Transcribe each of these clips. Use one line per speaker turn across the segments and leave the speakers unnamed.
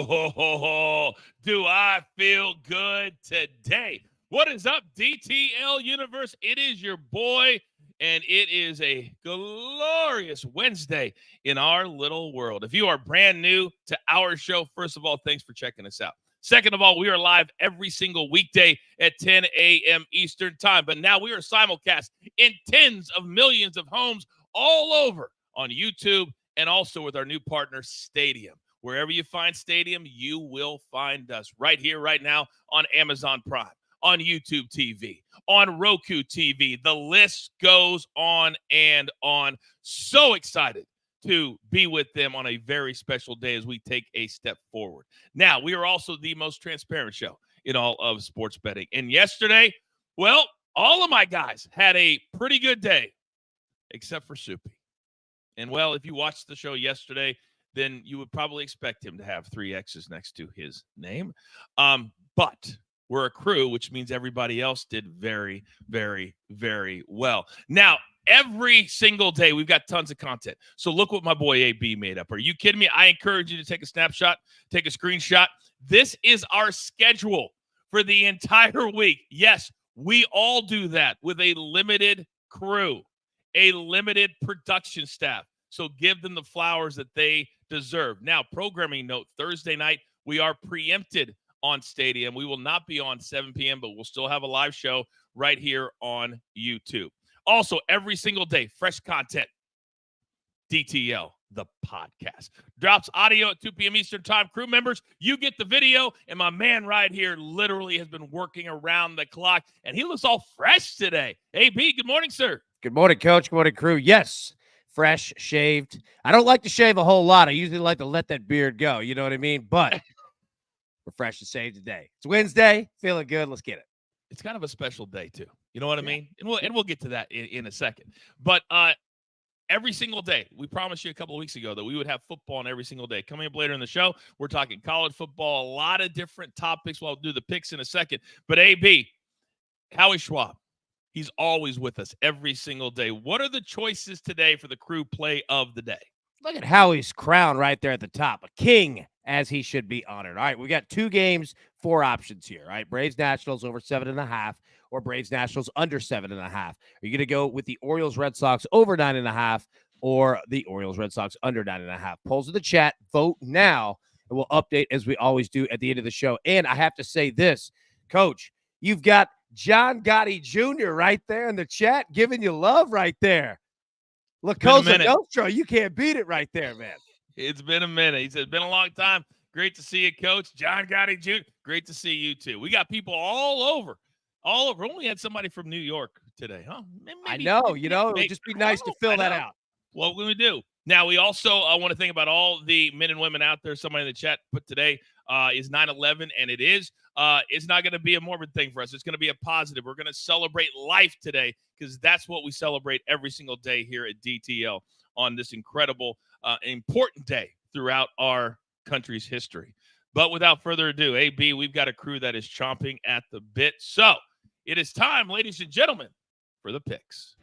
Oh, do I feel good today? What is up, DTL Universe? It is your boy, and it is a glorious Wednesday in our little world. If you are brand new to our show, first of all, thanks for checking us out. Second of all, we are live every single weekday at 10 a.m. Eastern Time. But now we are simulcast in tens of millions of homes all over on YouTube and also with our new partner, Stadium. Wherever you find Stadium, you will find us right here, right now on Amazon Prime, on YouTube TV, on Roku TV. The list goes on and on. So excited to be with them on a very special day as we take a step forward. Now, we are also the most transparent show in all of sports betting. And yesterday, well, all of my guys had a pretty good day, except for Soupy. And, well, if you watched the show yesterday, then you would probably expect him to have 3 X's next to his name. But we're a crew, which means everybody else did very, very, very well. Now, every single day, we've got tons of content. So look what my boy AB made up. Are you kidding me? I encourage you to take a snapshot, take a screenshot. This is our schedule for the entire week. Yes, we all do that with a limited crew, a limited production staff. So give them the flowers that they deserve. Now, programming note, Thursday night, we are preempted on Stadium. We will not be on 7 p.m., but we'll still have a live show right here on YouTube. Also, every single day, fresh content. DTL, the podcast. Drops audio at 2 p.m. Eastern Time. Crew members, you get the video, and my man right here literally has been working around the clock, and he looks all fresh today. AB, good morning, sir.
Good morning, Coach. Good morning, crew. Yes, fresh, shaved. I don't like to shave a whole lot. I usually like to let that beard go. You know what I mean? But we're fresh and shaved today. It's Wednesday. Feeling good. Let's get it.
It's kind of a special day, too. You know what I mean? And we'll get to that in a second. But every single day, we promised you a couple of weeks ago that we would have football on every single day. Coming up later in the show, we're talking college football, a lot of different topics. We'll do the picks in a second. But AB, Howie Schwab, he's always with us every single day. What are the choices today for the crew play of the day?
Look at Howie's crown right there at the top. A king, as he should be honored. All right, we got 2 games, 4 options here. All right, Braves Nationals over 7.5 or Braves Nationals under 7.5. Are you going to go with the Orioles Red Sox over 9.5 or the Orioles Red Sox under 9.5? Polls in the chat. Vote now, and we'll update as we always do at the end of the show. And I have to say this, Coach, you've got John Gotti Jr. right there in the chat giving you love right there. La Cosa Nostra, you can't beat it right there, man.
It's been a minute. He said, it's been a long time. Great to see you, Coach. John Gotti Jr., great to see you, too. We got people all over. We only had somebody from New York today, huh?
Maybe, I know. It would just be nice to fill that out.
What will we do? Now, we also want to think about all the men and women out there. Somebody in the chat put today is 9/11, and it is. It's not going to be a morbid thing for us. It's going to be a positive. We're going to celebrate life today because that's what we celebrate every single day here at DTL on this incredible, important day throughout our country's history. But without further ado, AB, we've got a crew that is chomping at the bit. So it is time, ladies and gentlemen, for the picks.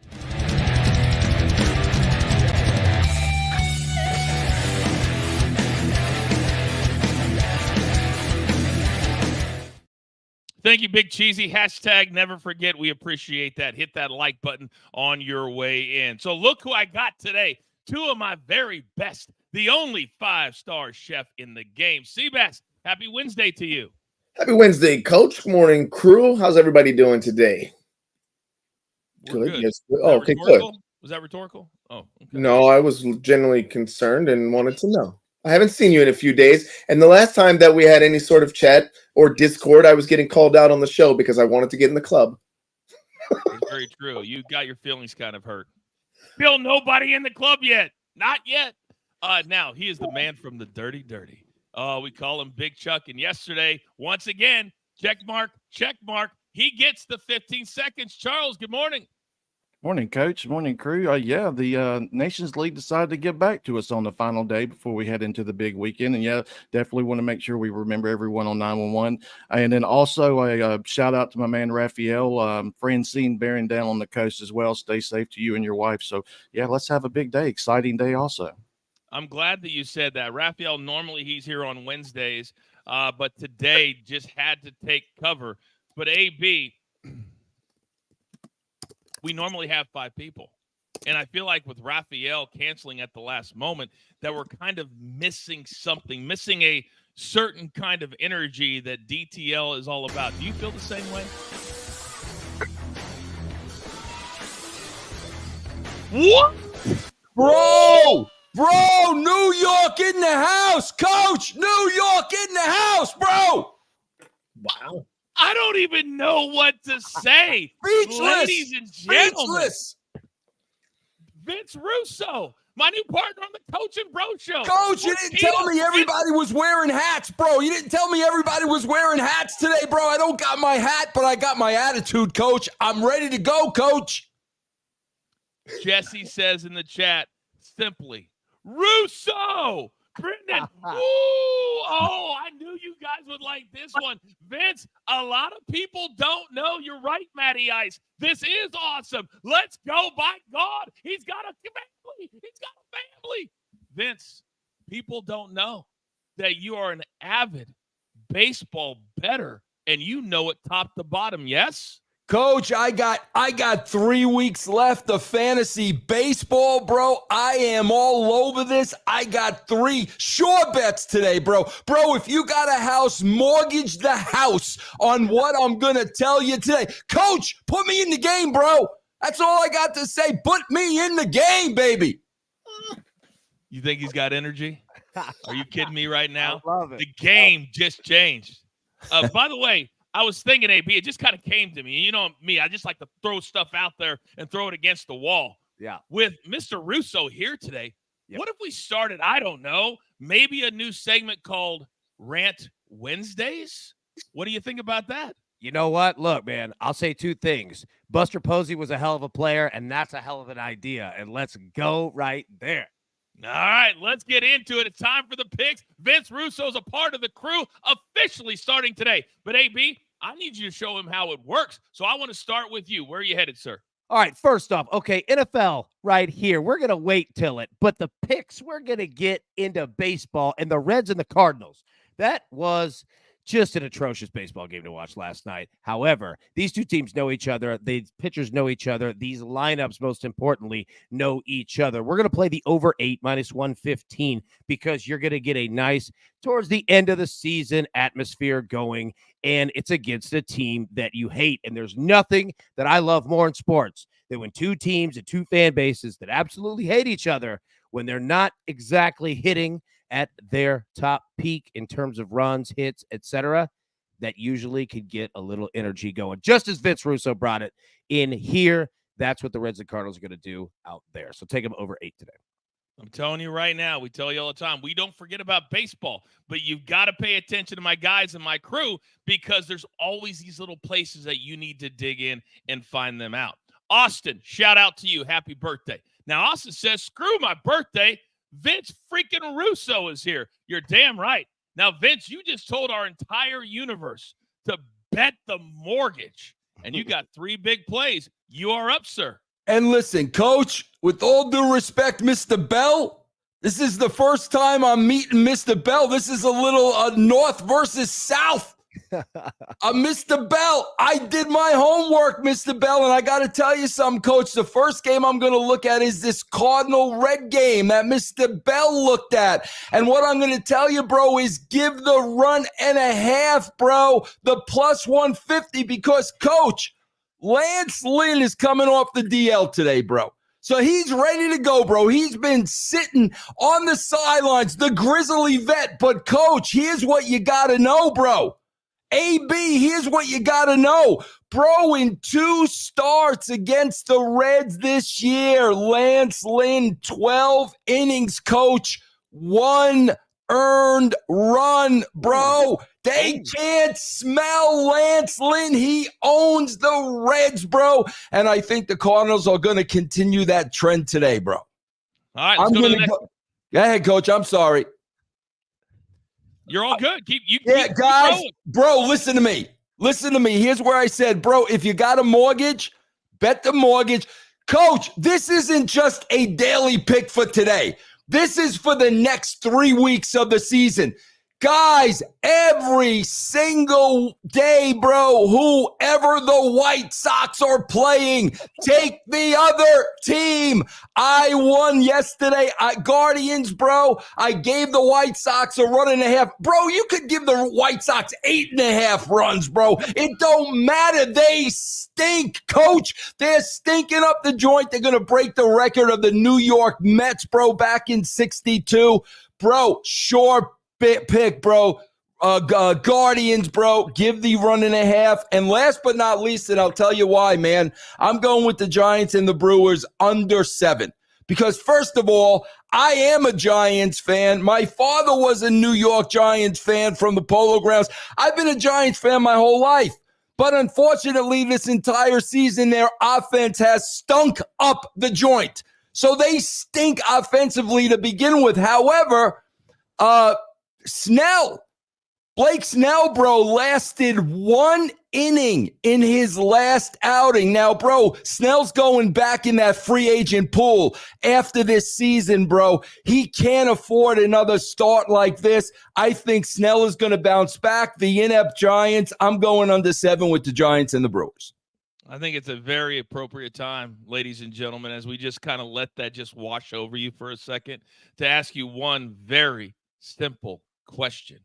Thank you, Big Cheesy. Hashtag never forget. We appreciate that. Hit that like button on your way in. So look who I got today. 2 of my very best, the only 5-star chef in the game. Seabass, happy Wednesday to you.
Happy Wednesday, Coach. Good morning, crew. How's everybody doing today?
We're good.
Yes. Oh, okay, good.
Was that rhetorical? Oh, okay.
No, I was genuinely concerned and wanted to know. I haven't seen you in a few days. And the last time that we had any sort of chat or Discord, I was getting called out on the show because I wanted to get in the club.
It's very true. You got your feelings kind of hurt. Still nobody in the club yet. Not yet. Now, he is the man from the Dirty. We call him Big Chuck. And yesterday, once again, check mark. He gets the 15 seconds. Charles, good morning.
Morning, Coach. Morning, crew. The Nations League decided to get back to us on the final day before we head into the big weekend. And, definitely want to make sure we remember everyone on 911. And then also a shout out to my man, Raphael, Francine bearing down on the coast as well. Stay safe to you and your wife. So, let's have a big day. Exciting day also.
I'm glad that you said that. Raphael, normally he's here on Wednesdays, but today just had to take cover. But AB, we normally have 5 people. And I feel like with Raphael canceling at the last moment that we're kind of missing something, missing a certain kind of energy that DTL is all about. Do you feel the same way? What?
Bro, New York in the house, Coach. New York in the house, bro.
Wow.
I don't even know what to say.
Speechless.
Ladies and gentlemen.
Speechless.
Vince Russo, my new partner on the Coach and Bro Show.
Coach, you didn't tell me everybody was wearing hats, bro. You didn't tell me everybody was wearing hats today, bro. I don't got my hat, but I got my attitude, Coach. I'm ready to go, Coach.
Jesse says in the chat, simply, Russo! Brendan, oh, I knew you guys would like this one. Vince, a lot of people don't know. You're right, Matty Ice. This is awesome. Let's go, by God. He's got a family. He's got a family. Vince, people don't know that you are an avid baseball bettor, and you know it top to bottom, yes?
Coach, I got 3 weeks left of fantasy baseball, bro. I am all over this. I got 3 sure bets today, bro. Bro, if you got a house, mortgage the house on what I'm going to tell you today. Coach, put me in the game, bro. That's all I got to say. Put me in the game, baby.
You think he's got energy? Are you kidding me right now?
I love it.
The game just changed. By the way, I was thinking, AB, it just kind of came to me. You know me, I just like to throw stuff out there and throw it against the wall.
Yeah.
With Mr. Russo here today, What if we started, I don't know, maybe a new segment called Rant Wednesdays? What do you think about that?
You know what? Look, man, I'll say 2 things. Buster Posey was a hell of a player, and that's a hell of an idea. And let's go right there.
All right, let's get into it. It's time for the picks. Vince Russo's a part of the crew, officially starting today. But, AB, I need you to show him how it works. So I want to start with you. Where are you headed, sir?
All right, first off, okay, NFL right here. We're going to wait till it. But the picks, we're going to get into baseball and the Reds and the Cardinals. That was just an atrocious baseball game to watch last night. However, these 2 teams know each other. The pitchers know each other. These lineups, most importantly, know each other. We're going to play the over 8 -115 because you're going to get a nice, towards the end of the season, atmosphere going, and it's against a team that you hate. And there's nothing that I love more in sports than when 2 teams and 2 fan bases that absolutely hate each other, when they're not exactly hitting at their top peak in terms of runs, hits, etc., that usually could get a little energy going. Just as Vince Russo brought it in here, that's what the Reds and Cardinals are going to do out there. So take them over 8 today.
I'm telling you right now, we tell you all the time, we don't forget about baseball, but you've got to pay attention to my guys and my crew because there's always these little places that you need to dig in and find them out. Austin, shout out to you. Happy birthday. Now, Austin says, screw my birthday. Vince freaking Russo is here. You're damn right. Now, Vince, you just told our entire universe to bet the mortgage, and you got 3 big plays. You are up, sir.
And listen, Coach, with all due respect, Mr. Bell, this is the first time I'm meeting Mr. Bell. This is a little North versus South. Mr. Bell, I did my homework, Mr. Bell, and I got to tell you something, Coach. The first game I'm going to look at is this Cardinal Red game that Mr. Bell looked at. And what I'm going to tell you, bro, is give the 1.5, bro, the +150, because, Coach, Lance Lynn is coming off the DL today, bro. So he's ready to go, bro. He's been sitting on the sidelines, the grizzly vet. But, Coach, here's what you got to know, bro. AB, here's what you got to know. Bro, in 2 starts against the Reds this year, Lance Lynn, 12 innings, Coach, 1 earned run, bro. They can't smell Lance Lynn. He owns the Reds, bro. And I think the Cardinals are going to continue that trend today, bro.
All right, let's go to the next.
Go ahead, Coach. I'm sorry.
You're all good. Keep
guys, bro, listen to me. Listen to me. Here's where I said, bro, if you got a mortgage, bet the mortgage. Coach, this isn't just a daily pick for today. This is for the next 3 weeks of the season. Guys, every single day, bro, whoever the White Sox are playing, take the other team. I won yesterday. Guardians, bro. I gave the White Sox a 1.5. Bro, you could give the White Sox 8.5 runs, bro. It don't matter. They stink, coach. They're stinking up the joint. They're going to break the record of the New York Mets, bro, back in 62. Bro, sure pick, bro. Guardians, bro. Give the 1.5. And last but not least, and I'll tell you why, man, I'm going with the Giants and the Brewers under 7. Because first of all, I am a Giants fan. My father was a New York Giants fan from the Polo Grounds. I've been a Giants fan my whole life. But unfortunately, this entire season, their offense has stunk up the joint. So they stink offensively to begin with. However, Blake Snell, bro, lasted 1 inning in his last outing. Now, bro, Snell's going back in that free agent pool after this season, bro. He can't afford another start like this. I think Snell is going to bounce back. The inept Giants, I'm going under 7 with the Giants and the Brewers.
I think it's a very appropriate time, ladies and gentlemen, as we just kind of let that just wash over you for a second, to ask you one very simple question.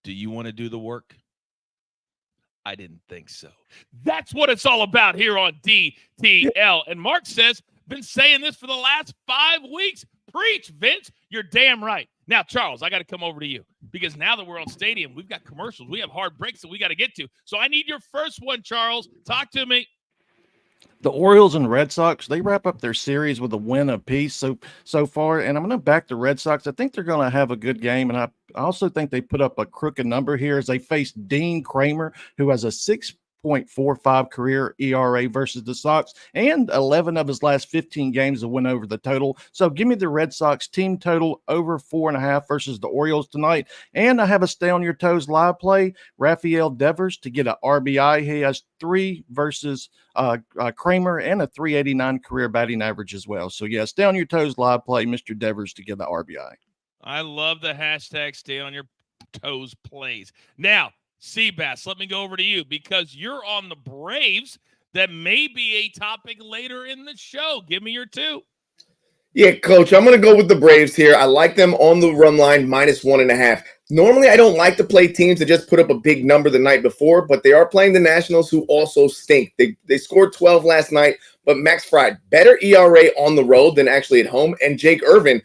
Do you want to do the work? I didn't think so. That's what it's all about here on DTL. And Mark says, been saying this for the last 5 weeks. Preach, Vince. You're damn right. Now, Charles, I got to come over to you because now that we're on Stadium, we've got commercials. We have hard breaks that we got to get to. So I need your first one, Charles. Talk to me.
The Orioles and Red Sox, they wrap up their series with a win apiece so far, and I'm going to back the Red Sox. I think they're going to have a good game, and I also think they put up a crooked number here as they face Dean Kramer, who has a 6.45 career ERA versus the Sox, and 11 of his last 15 games have went over the total. So give me the Red Sox team total over 4.5 versus the Orioles tonight. And I have a stay on your toes live play, Rafael Devers to get an RBI. He has 3 versus Kramer and a 389 career batting average as well. So yeah, stay on your toes live play, Mr. Devers to get the RBI.
I love the hashtag stay on your toes plays. Now, Seabass, let me go over to you because you're on the Braves. That may be a topic later in the show. Give me your 2.
Yeah, Coach, I'm going to go with the Braves here. I like them on the run line, -1.5. Normally, I don't like to play teams that just put up a big number the night before, but they are playing the Nationals, who also stink. They scored 12 last night, but Max Fried, better ERA on the road than actually at home, and Jake Irvin,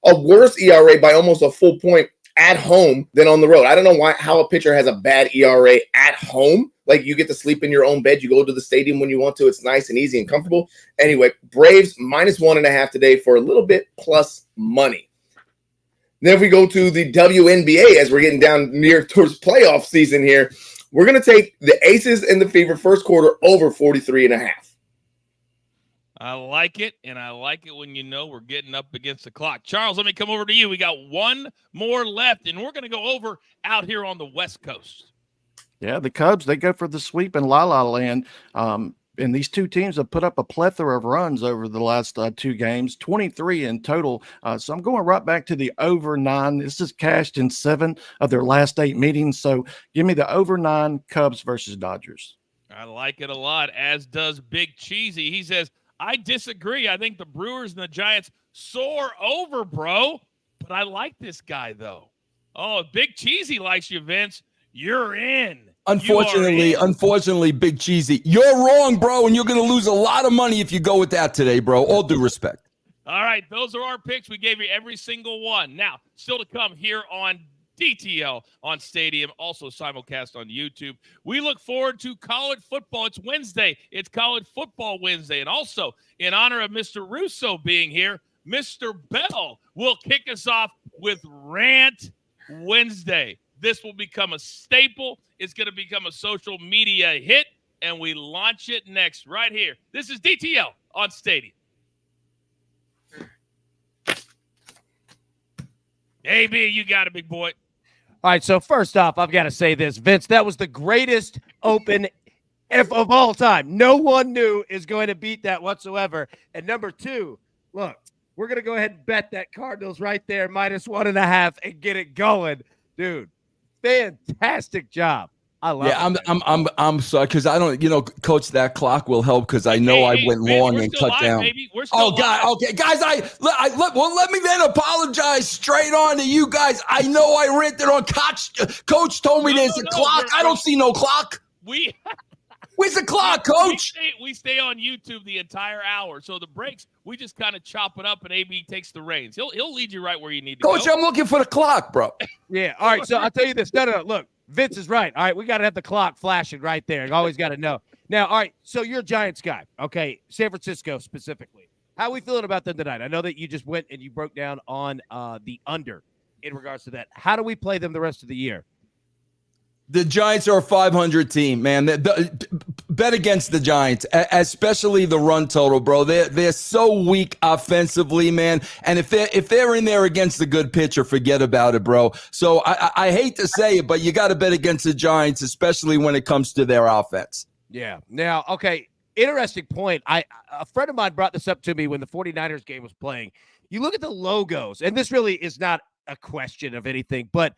a worse ERA by almost a full point at home than on the road. I don't know how a pitcher has a bad ERA at home. Like, you get to sleep in your own bed. You go to the stadium when you want to. It's nice and easy and comfortable. Anyway, Braves -1.5 today for a little bit plus money. Then if we go to the WNBA, as we're getting down near towards playoff season here, we're going to take the Aces and the Fever first quarter over 43.5.
I like it, and I like it when you know we're getting up against the clock. Charles, let me come over to you. We got one more left, and we're going to go over out here on the West Coast.
Yeah, the Cubs, they go for the sweep in La La Land. And these two teams have put up a plethora of runs over the last 2 games, 23 in total. So I'm going right back to the over 9. This is cashed in 7 of their last 8 meetings. So give me the over 9 Cubs versus Dodgers.
I like it a lot, as does Big Cheesy. He says, I disagree. I think the Brewers and the Giants soar over, bro. But I like this guy, though. Oh, if Big Cheesy likes you, Vince, you're in.
Unfortunately, Big Cheesy, you're wrong, bro, and you're going to lose a lot of money if you go with that today, bro. All due respect.
All right, those are our picks. We gave you every single one. Now, still to come here on DTL on Stadium, also simulcast on YouTube. We look forward to college football. It's Wednesday. It's College Football Wednesday. And also, in honor of Mr. Russo being here, Mr. Bell will kick us off with Rant Wednesday. This will become a staple. It's going to become a social media hit, and we launch it next right here. This is DTL on Stadium. AB, you got it, big boy.
All right, so first off, I've got to say this. Vince, that was the greatest open if of all time. No one knew is going to beat that whatsoever. And number two, look, we're going to go ahead and bet that Cardinals right there, -1.5, and get it going. Dude, fantastic job. I love it.
I'm sorry because I don't, coach, that clock will help because I know I went long and cut down.
Baby. We're still live.
God, okay, guys, let me then apologize straight on to you guys. I know I rented on Coach told me there's a clock. I don't see no clock. Where's the clock, Coach?
We stay on YouTube the entire hour. So the breaks, we just kind of chop it up, and AB takes the reins. He'll lead you right where you need to
Coach,
go.
I'm looking for the clock, bro.
Yeah. All right. So I'll tell you this. No. Look, Vince is right. All right. We got to have the clock flashing right there. You always got to know. Now, all right. So you're a Giants guy. Okay. San Francisco specifically. How are we feeling about them tonight? I know that you just went and you broke down on the under in regards to that. How do we play them the rest of the year?
The Giants are a 500 team, man. Bet against the Giants, especially the run total, bro. They're so weak offensively, man. And if they're in there against a good pitcher, forget about it, bro. So I hate to say it, but you got to bet against the Giants, especially when it comes to their offense.
Yeah. Now, okay, interesting point. A friend of mine brought this up to me when the 49ers game was playing. You look at the logos, and this really is not a question of anything, but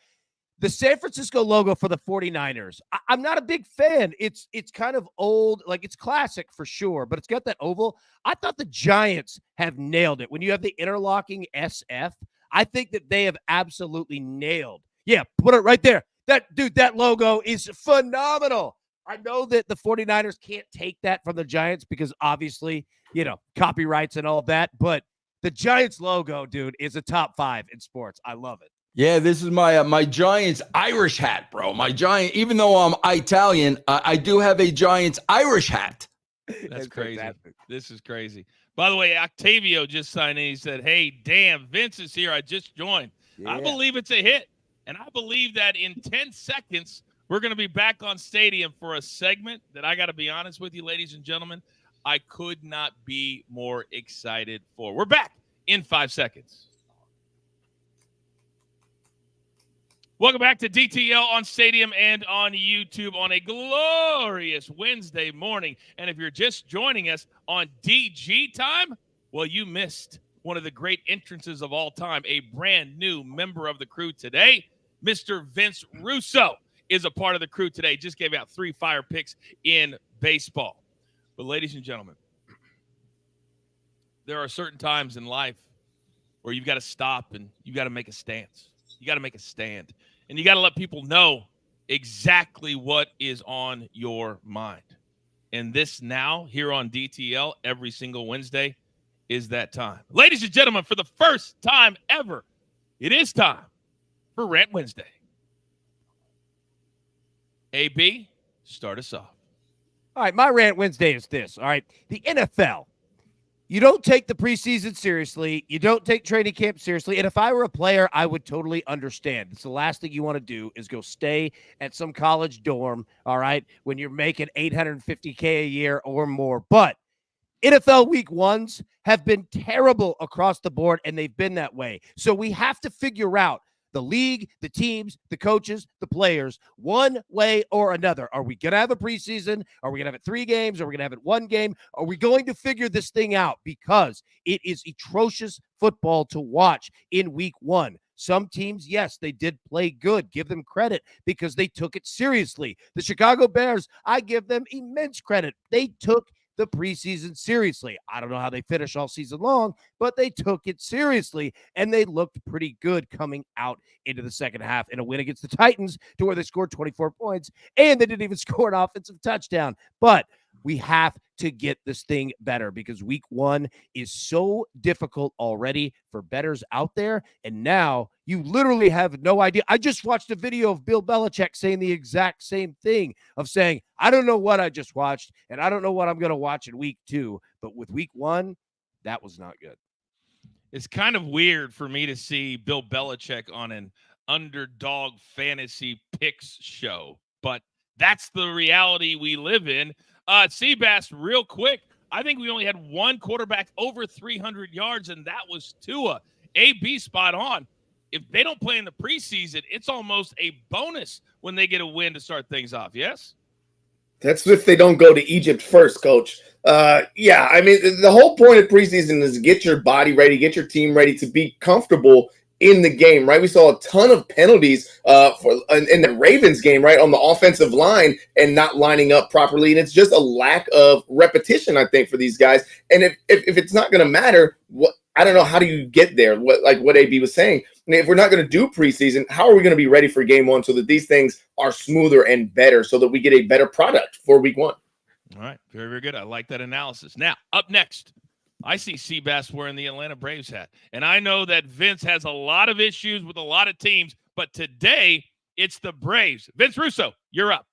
the San Francisco logo for the 49ers, I'm not a big fan. It's kind of old, like it's classic for sure, but it's got that oval. I thought the Giants have nailed it. When you have the interlocking SF, I think that they have absolutely nailed. Yeah, put it right there. That logo is phenomenal. I know that the 49ers can't take that from the Giants because obviously, copyrights and all of that, but the Giants logo, dude, is a top 5 in sports. I love it.
Yeah, this is my Giants Irish hat, bro. My Giant, even though I'm Italian, I do have a Giants Irish hat.
That's crazy. Fantastic. This is crazy. By the way, Octavio just signed in. He said, "Hey, damn, Vince is here. I just joined." Yeah. I believe it's a hit, and I believe that in 10 seconds we're going to be back on Stadium for a segment that I got to be honest with you, ladies and gentlemen, I could not be more excited for. We're back in 5 seconds. Welcome back to DTL on Stadium and on YouTube on a glorious Wednesday morning. And if you're just joining us on DG time, well, you missed one of the great entrances of all time, a brand new member of the crew today. Mr. Vince Russo is a part of the crew today. Just gave out 3 fire picks in baseball. But ladies and gentlemen, there are certain times in life where you've got to stop and you've got to make a stance. You got to make a stand. And you got to let people know exactly what is on your mind. And this now, here on DTL, every single Wednesday, is that time. Ladies and gentlemen, for the first time ever, it is time for Rant Wednesday. AB, start us off.
All right, my Rant Wednesday is this. All right, the NFL. You don't take the preseason seriously. You don't take training camp seriously. And if I were a player, I would totally understand. It's the last thing you want to do is go stay at some college dorm, all right, when you're making $850K a year or more. But NFL week 1s have been terrible across the board, and they've been that way. So we have to figure out, the league, the teams, the coaches, the players, one way or another. Are we going to have a preseason? Are we going to have it 3 games? Are we going to have it 1 game? Are we going to figure this thing out? Because it is atrocious football to watch in week 1. Some teams, yes, they did play good. Give them credit because they took it seriously. The Chicago Bears, I give them immense credit. They took the preseason seriously. I don't know how they finished all season long, but they took it seriously, and they looked pretty good coming out into the second half in a win against the Titans to where they scored 24 points, and they didn't even score an offensive touchdown. But we have to get this thing better because week 1 is so difficult already for bettors out there, and now you literally have no idea. I just watched a video of Bill Belichick saying the exact same thing, of saying, I don't know what I just watched, and I don't know what I'm going to watch in week 2, but with week 1, that was not good.
It's kind of weird for me to see Bill Belichick on an underdog fantasy picks show, but that's the reality we live in. Seabass, real quick, I think we only had 1 quarterback over 300 yards, and that was Tua. AB spot on. If they don't play in the preseason, it's almost a bonus when they get a win to start things off, yes?
That's if they don't go to Egypt first, Coach. Yeah, I mean, the whole point of preseason is get your body ready, get your team ready to be comfortable in the game, right? We saw a ton of penalties in the Ravens game, right, on the offensive line and not lining up properly. And it's just a lack of repetition, I think, for these guys. And if it's not going to matter, I don't know, how do you get there? What AB was saying. I mean, if we're not going to do preseason, how are we going to be ready for game one so that these things are smoother and better so that we get a better product for week one?
All right. Very, very good. I like that analysis. Now, up next, I see Seabass wearing the Atlanta Braves hat. And I know that Vince has a lot of issues with a lot of teams, but today it's the Braves. Vince Russo, you're up.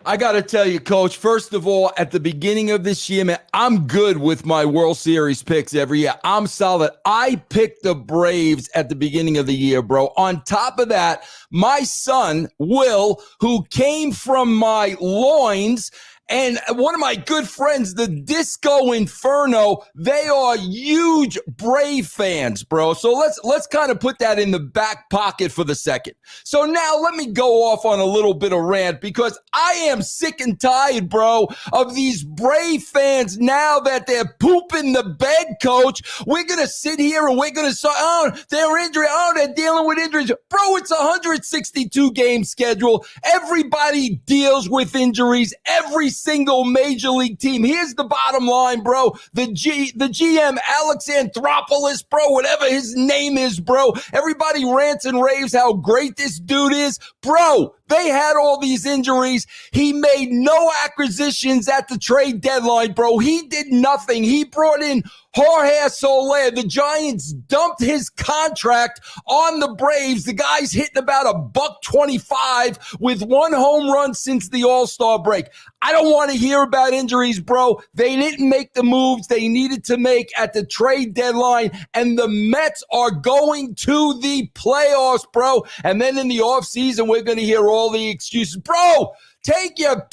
I got to tell you, Coach, first of all, at the beginning of this year, man, I'm good with my World Series picks every year. I'm solid. I picked the Braves at the beginning of the year, bro. On top of that, my son, Will, who came from my loins, and one of my good friends, the Disco Inferno, they are huge Brave fans, bro. So let's kind of put that in the back pocket for the second. So now let me go off on a little bit of rant because I am sick and tired, bro, of these Brave fans now that they're pooping the bed, Coach. We're going to sit here and we're going to say, oh, they're injured. Oh, they're dealing with injuries. Bro, it's a 162-game schedule. Everybody deals with injuries. Every single major league team. Here's the bottom line, bro. The GM, Alex Anthopoulos, bro, whatever his name is, bro. Everybody rants and raves how great this dude is. Bro, they had all these injuries. He made no acquisitions at the trade deadline, bro. He did nothing. He brought in Jorge Soler. The Giants dumped his contract on the Braves. The guy's hitting about $125 with one home run since the All-Star break. I don't want to hear about injuries, bro. They didn't make the moves they needed to make at the trade deadline, and the Mets are going to the playoffs, bro. And then in the offseason, we're going to hear all the excuses. Bro, take your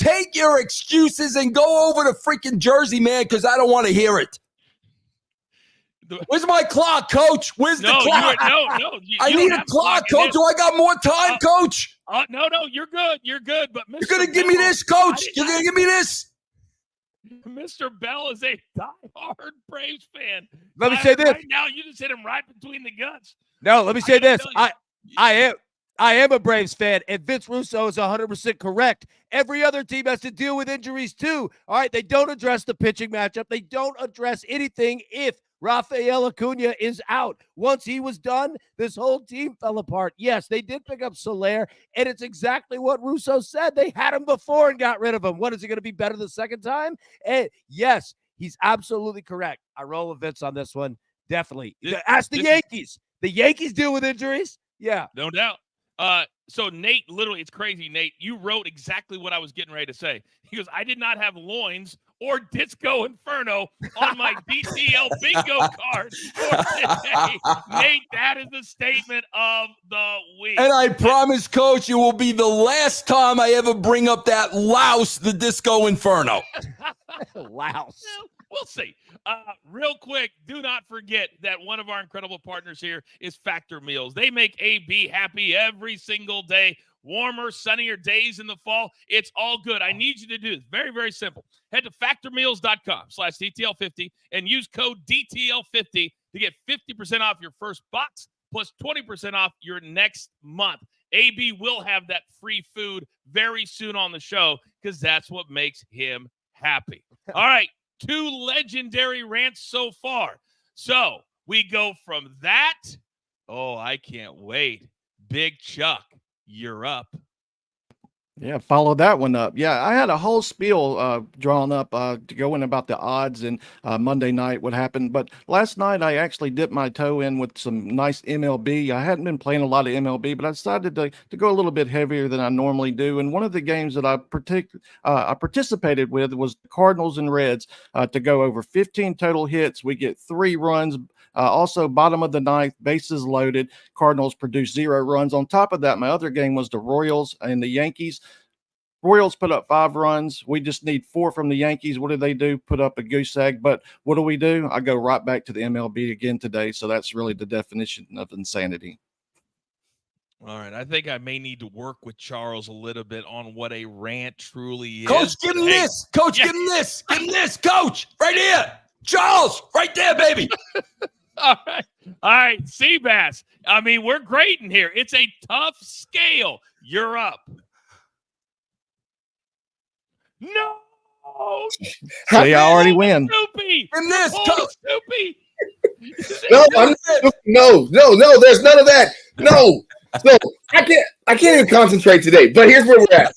excuses and go over to freaking Jersey, man, because I don't want to hear it. Where's my clock, Coach? Where's the clock? I need a clock, Coach. Do I got more time, Coach?
No, you're good. You're good. But
You're going to give me this, Coach. You're going to give me this.
Mr. Bell is a diehard Braves fan.
Let me say this.
Right now, you just hit him right between the guts.
No, let me say this. I am a Braves fan, and Vince Russo is 100% correct. Every other team has to deal with injuries too. All right, they don't address the pitching matchup. They don't address anything if Rafael Acuna is out. Once he was done, this whole team fell apart. Yes, they did pick up Soler, and it's exactly what Russo said. They had him before and got rid of him. What, is he going to be better the second time? And yes, he's absolutely correct. I roll with Vince on this one. Definitely. Ask the Yankees. The Yankees deal with injuries. Yeah.
No doubt. So Nate, literally, it's crazy, Nate. You wrote exactly what I was getting ready to say. He goes, I did not have loins or Disco Inferno on my DTL bingo card for today. Nate, that is the statement of the week.
And I promise, Coach, it will be the last time I ever bring up that louse, the Disco Inferno.
Louse.
We'll see. Real quick, do not forget that one of our incredible partners here is Factor Meals. They make AB happy every single day. Warmer, sunnier days in the fall. It's all good. I need you to do this. Very, very simple. Head to factormeals.com/DTL50 and use code DTL50 to get 50% off your first box plus 20% off your next month. AB will have that free food very soon on the show because that's what makes him happy. All right. 2 legendary rants so far. So we go from that. Oh, I can't wait. Big Chuck, you're up.
Yeah, follow that one up. Yeah, I had a whole spiel drawn up to go in about the odds and Monday night what happened. But last night I actually dipped my toe in with some nice MLB. I hadn't been playing a lot of MLB, but I decided to go a little bit heavier than I normally do. And one of the games that I participated with was the Cardinals and Reds to go over 15 total hits. We get 3 runs. Also, bottom of the ninth, bases loaded. Cardinals produced 0 runs. On top of that, my other game was the Royals and the Yankees. Royals put up 5 runs. We just need 4 from the Yankees. What do? Put up a goose egg. But what do? I go right back to the MLB again today. So that's really the definition of insanity.
All right. I think I may need to work with Charles a little bit on what a rant truly is.
Coach, give him this. Coach, give him this. Give him this, Coach. Right here. Charles, right there, baby.
All right. All right. Seabass. I mean, we're great in here. It's a tough scale. You're up. No.
See, I already win.
Snoopy.
Give him this, Coach.
Snoopy.
No, there's none of that. No, I can't even concentrate today. But here's where we're at.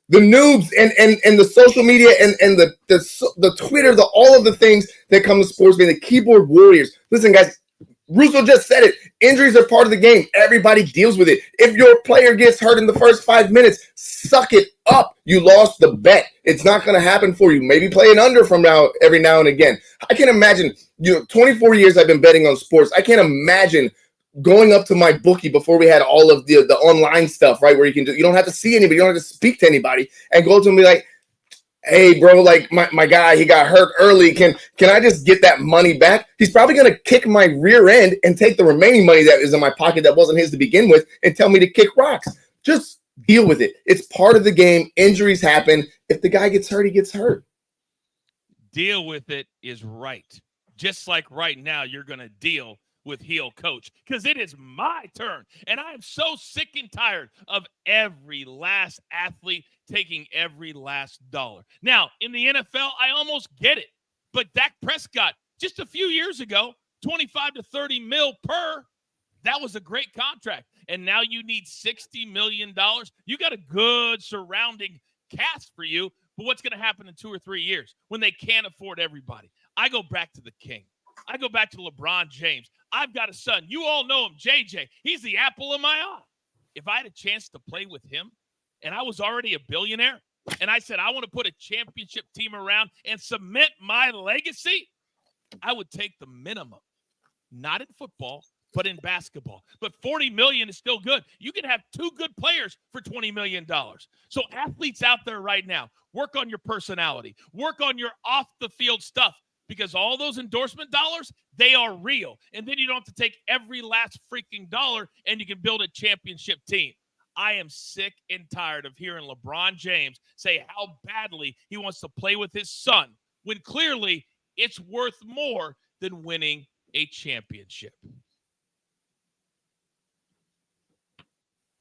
The noobs and the social media and the Twitter, all of the things that come to sports being the keyboard warriors. Listen, guys, Russo just said it. Injuries are part of the game. Everybody deals with it. If your player gets hurt in the first 5 minutes, suck it up. You lost the bet. It's not going to happen for you. Maybe play an under from every now and again. I can imagine, 24 years I've been betting on sports. I can't imagine going up to my bookie before we had all of the online stuff, right? Where you don't have to see anybody, you don't have to speak to anybody, and go to him and be like, hey, bro, like my guy, he got hurt early. Can I just get that money back? He's probably going to kick my rear end and take the remaining money that is in my pocket that wasn't his to begin with and tell me to kick rocks. Just deal with it. It's part of the game. Injuries happen. If the guy gets hurt, he gets hurt.
Deal with it is right. Just like right now, you're going to deal with heel coach, because it is my turn, and I am so sick and tired of every last athlete taking every last dollar. Now, in the NFL, I almost get it, but Dak Prescott, just a few years ago, 25 to 30 mil per, that was a great contract, and now you need $60 million. You got a good surrounding cast for you, but what's going to happen in 2 or 3 years when they can't afford everybody? I go back to the king. I go back to LeBron James. I've got a son. You all know him, JJ. He's the apple of my eye. If I had a chance to play with him and I was already a billionaire and I said I want to put a championship team around and cement my legacy, I would take the minimum. Not in football, but in basketball. But $40 million is still good. You can have 2 good players for $20 million. So athletes out there right now, work on your personality. Work on your off-the-field stuff. Because all those endorsement dollars, they are real. And then you don't have to take every last freaking dollar and you can build a championship team. I am sick and tired of hearing LeBron James say how badly he wants to play with his son when clearly it's worth more than winning a championship.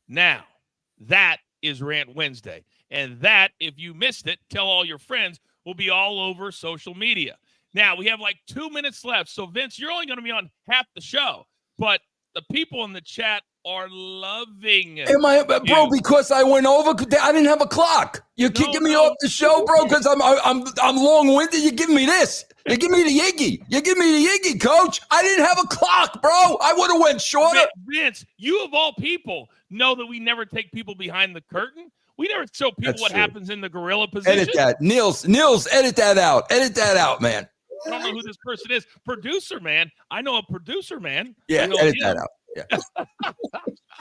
Now, that is Rant Wednesday. And that, if you missed it, tell all your friends, will be all over social media. Now, we have like 2 minutes left. So, Vince, you're only going to be on half the show. But the people in the chat are loving it.
Bro, because I went over, I didn't have a clock. You're kicking me off the show, bro, because I'm long-winded. You give me this. You give me the Iggy. You give me the Iggy, Coach. I didn't have a clock, bro. I would have went shorter.
Vince, you of all people know that we never take people behind the curtain. We never show people what happens in the gorilla position.
Edit that. Nils, edit that out. Edit that out, man.
I don't know who this person is. Producer, man. I know a producer, man.
Yeah, edit that out. Yeah.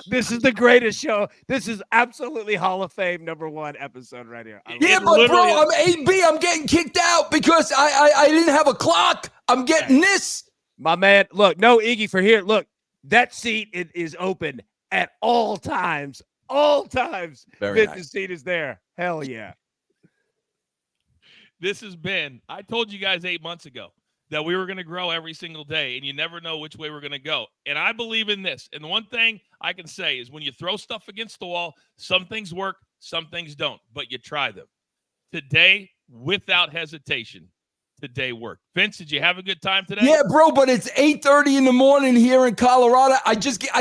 This is the greatest show. This is absolutely Hall of Fame #1 episode right here.
Yeah, but bro, I'm AB. I'm getting kicked out because I didn't have a clock. I'm getting this.
My man, look, no Iggy for here. Look, that seat is open at all times. All times.
Very
Vince's seat is there. Hell yeah.
This has been, I told you guys 8 months ago that we were going to grow every single day, and you never know which way we're going to go. And I believe in this. And the one thing I can say is when you throw stuff against the wall, some things work, some things don't, but you try them. Today, without hesitation, today worked. Vince, did you have a good time today?
Yeah, bro, but it's 8:30 in the morning here in Colorado. I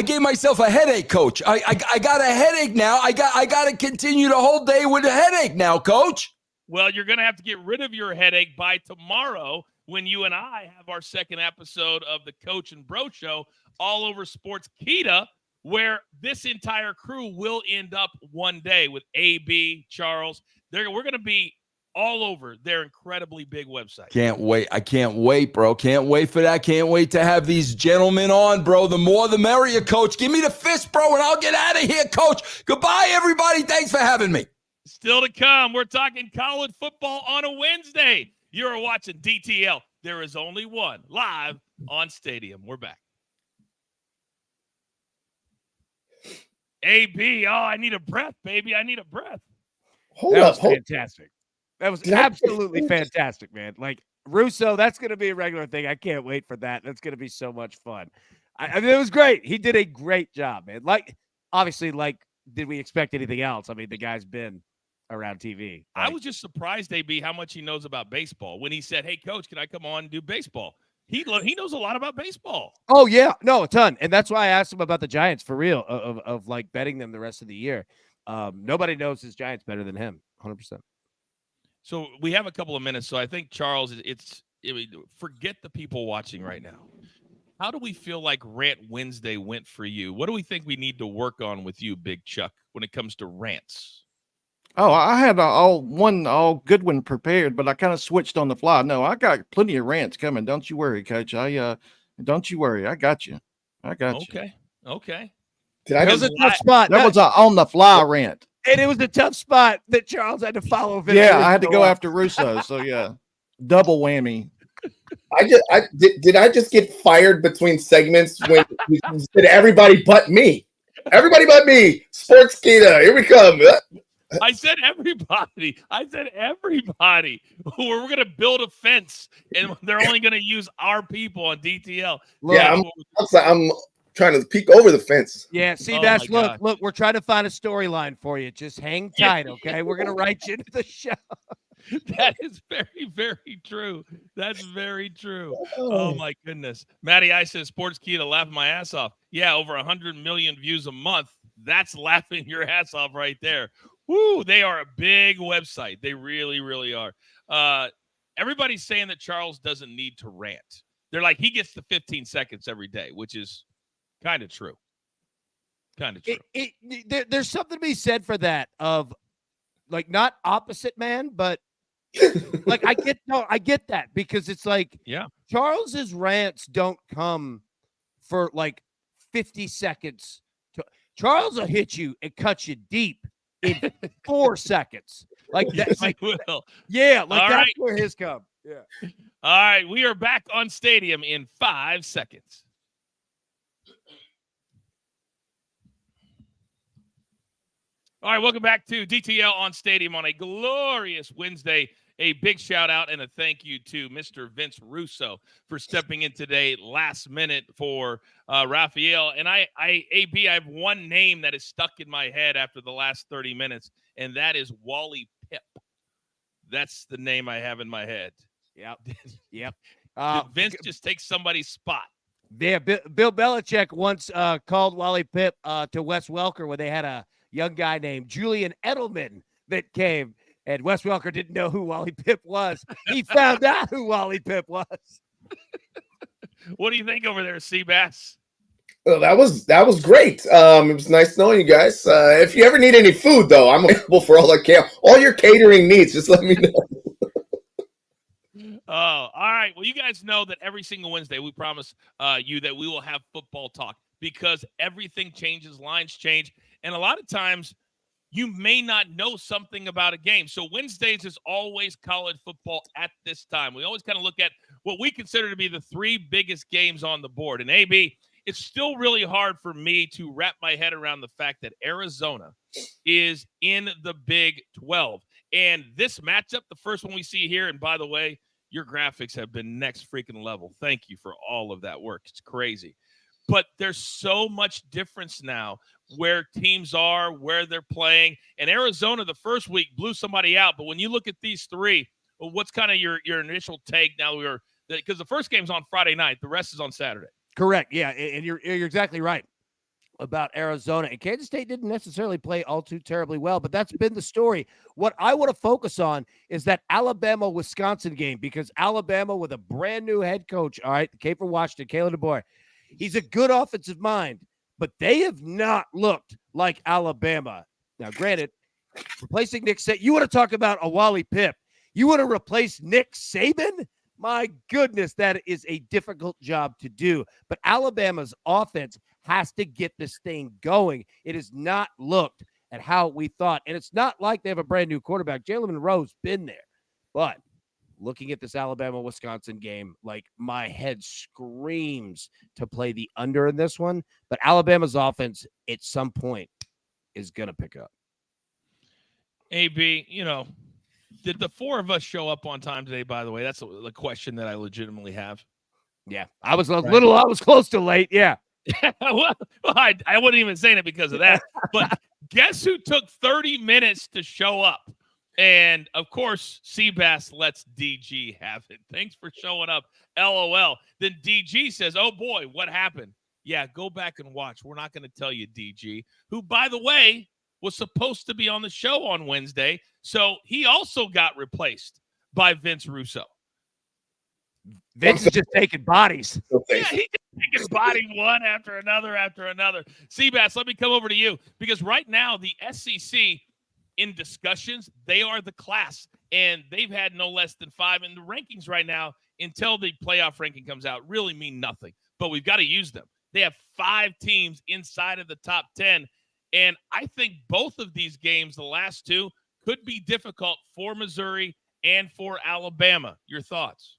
gave myself a headache, Coach. I got a headache now. I got to continue the whole day with a headache now, Coach.
Well, you're going to have to get rid of your headache by tomorrow when you and I have our second episode of the Coach and Bro Show all over Sports Kita, where this entire crew will end up one day with AB, Charles. We're going to be all over their incredibly big website.
Can't wait. I can't wait, bro. Can't wait for that. Can't wait to have these gentlemen on, bro. The more the merrier, Coach. Give me the fist, bro, and I'll get out of here, Coach. Goodbye, everybody. Thanks for having me.
Still to come, we're talking college football on a Wednesday. You're watching DTL. There is only one live on Stadium. We're back. AB, I need a breath, baby. I need a breath.
Hold
That
up.
was fantastic. That was
Did I-
absolutely fantastic, man. Like Russo, that's going to be a regular thing. I can't wait for that. That's going to be so much fun. I mean, it was great. He did a great job, man. Like, obviously, like, did we expect anything else? I mean, the guy's been around TV.
I
Like,
was just surprised, AB, how much he knows about baseball. When he said, "Hey, coach, can I come on and do baseball?" He knows a lot about baseball.
oh yeah, no, a ton. And that's why I asked him about the Giants for real, of like betting them the rest of the year. Nobody knows his Giants better than him, 100%.
So we have a couple of minutes. So I think, Charles, forget the people watching right now. How do we feel like Rant Wednesday went for you? What do we think we need to work on with you, Big Chuck, when it comes to rants?
Oh, I had all good one prepared, but I kind of switched on the fly. No, I got plenty of rants coming. Don't you worry, Coach. Don't you worry. I got you.
Okay.
Did I
That was
just
a tough spot.
That was an on the fly rant.
And it was a tough spot that Charles had to follow.
Yeah, I had to go after Russo. So yeah, double whammy.
did I just get fired between segments when you said everybody but me? Everybody but me. Sports Kita, here we come.
I said everybody. We're going to build a fence, and they're only going to use our people on DTL.
Yeah, I'm trying to peek over the fence.
Yeah, see,
Oh
that's
my God.
look, we're trying to find a storyline for you. Just hang tight, okay? We're gonna write you into the show.
That is very, very true. That's very true. Oh my goodness. Matty, I said Sports Key to laugh my ass off. Yeah, over 100 million views a month. That's laughing your ass off right there. Woo, they are a big website. They really, really are. Everybody's saying that Charles doesn't need to rant. They're like, he gets the 15 seconds every day, which is kind of true.
There's something to be said for that, of like, not opposite man, but like I get that, because it's like,
yeah,
Charles's rants don't come for like 50 seconds. Charles will hit you and cut you deep in 4 seconds. Like that.
Yes,
Like,
he will.
yeah, like
All
that's
right.
where his come. Yeah.
All right, we are back on Stadium in 5 seconds. All right, welcome back to DTL on Stadium on a glorious Wednesday. A big shout out and a thank you to Mr. Vince Russo for stepping in today last minute for Raphael. And AB, I have one name that is stuck in my head after the last 30 minutes, and that is Wally Pip. That's the name I have in my head.
Yep.
Did Vince just take somebody's spot?
Yeah, Bill Belichick once called Wally Pip to Wes Welker when they had a young guy named Julian Edelman that came, and Wes Welker didn't know who Wally Pip was. He found out who Wally Pip was.
What do you think over there, Seabass?
Well, that was great. It was nice knowing you guys. If you ever need any food, though, I'm available for all your catering needs. Just let me know.
Oh, all right. Well, you guys know that every single Wednesday we promise you that we will have football talk, because everything changes, lines change, and a lot of times you may not know something about a game. So Wednesdays is always college football at this time. We always kind of look at what we consider to be the 3 biggest games on the board. And AB, it's still really hard for me to wrap my head around the fact that Arizona is in the Big 12. And this matchup, the first one we see here, and by the way, your graphics have been next freaking level. Thank you for all of that work. It's crazy. But there's so much difference now where teams are, where they're playing. And Arizona, the first week, blew somebody out. But when you look at these 3, what's kind of your initial take now? Because the first game's on Friday night. The rest is on Saturday.
Correct. Yeah, and you're exactly right about Arizona. And Kansas State didn't necessarily play all too terribly well, but that's been the story. What I want to focus on is that Alabama-Wisconsin game, because Alabama with a brand new head coach, all right, came from Washington, Kalen DeBoer. He's a good offensive mind, but they have not looked like Alabama. Now, granted, replacing Nick Saban, you want to talk about a Wally Pip. You want to replace Nick Saban? My goodness, that is a difficult job to do. But Alabama's offense has to get this thing going. It has not looked at how we thought. And it's not like they have a brand new quarterback. Jalen Monroe's been there. But looking at this Alabama-Wisconsin game, like, my head screams to play the under in this one. But Alabama's offense, at some point, is going to pick up.
AB, did the four of us show up on time today, by the way? That's the question that I legitimately have.
Yeah, I was I was close to late. Yeah.
well, I wasn't even saying it because of that. But guess who took 30 minutes to show up? And, of course, Seabass lets DG have it. Thanks for showing up. LOL. Then DG says, oh, boy, what happened? Yeah, go back and watch. We're not going to tell you, DG, who, by the way, was supposed to be on the show on Wednesday. So he also got replaced by Vince Russo.
Vince is just taking bodies.
Yeah, he's just taking body one after another. Seabass, let me come over to you because right now the SEC in discussions, they are the class, and they've had no less than 5 in the rankings right now until the playoff ranking comes out. Really mean nothing, but we've got to use them. They have 5 teams inside of the top 10, and I think both of these games, the last 2, could be difficult for Missouri and for Alabama. Your thoughts?